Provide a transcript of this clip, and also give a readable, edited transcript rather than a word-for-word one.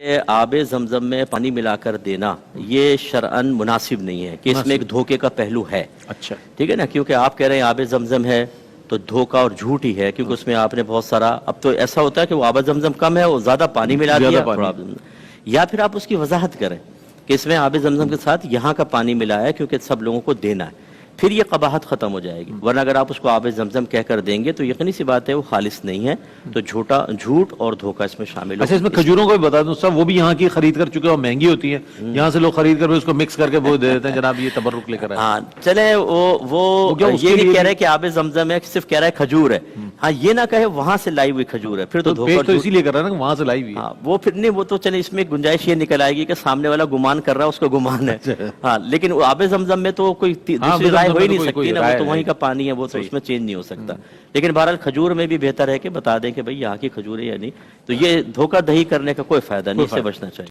یہ آب زمزم میں پانی ملا کر دینا یہ شرعن مناسب نہیں ہے کہ اس میں ایک دھوکے کا پہلو ہے. اچھا ٹھیک ہے نا, کیونکہ آپ کہہ رہے ہیں آب زمزم ہے تو دھوکا اور جھوٹ ہی ہے, کیونکہ اس میں آپ نے بہت سارا, اب تو ایسا ہوتا ہے کہ وہ آب زمزم کم ہے وہ زیادہ پانی ملا دیا, یا پھر آپ اس کی وضاحت کریں کہ اس میں آب زمزم کے ساتھ یہاں کا پانی ملا ہے کیونکہ سب لوگوں کو دینا ہے, پھر یہ قباحت ختم ہو جائے گی. ورنہ اگر آپ اس کو آب زمزم کہہ کر دیں گے تو یقینی سی بات ہے وہ خالص نہیں ہے, تو جھوٹ اور دھوکا اس میں شامل ہو. اچھا, اس میں کھجوروں کو بھی بتا دوں صاحب, وہ بھی یہاں کی خرید کر چکے اور مہنگی ہوتی ہیں, یہاں سے لوگ خرید کر اس کو مکس کر کے وہ دے دیتے ہیں جناب یہ تبرک لے کر آئے. ہاں چلے, وہ یہ نہیں کہہ رہے کہ آب زمزم ہے, صرف کہہ رہا ہے کھجور ہے. ہاں یہ نہ کہے وہاں سے لائی ہوئی کھجور ہے, پھر تو دھوکا تو اسی لیے کر رہا ہے نا وہاں سے لائی ہوئی. ہاں وہ پھر نہیں, وہ تو چلے اس میں گنجائش یہ نکل آئے گی کہ سامنے والا گمان کر رہا ہے اس کو گمان ہے. ہاں لیکن آب زمزم میں تو کوئی دوسری رائے ہو ہی نہیں سکتی نا, وہ تو وہیں کا پانی ہے, وہ تو اس میں چینج نہیں ہو سکتا. لیکن بہرحال کھجور میں بھی بہتر ہے کہ بتا دیں کہ بھئی یہاں کی کھجور ہے یا نہیں, تو یہ دھوکہ دہی کرنے کا کوئی فائدہ نہیں, اس سے بچنا چاہیے.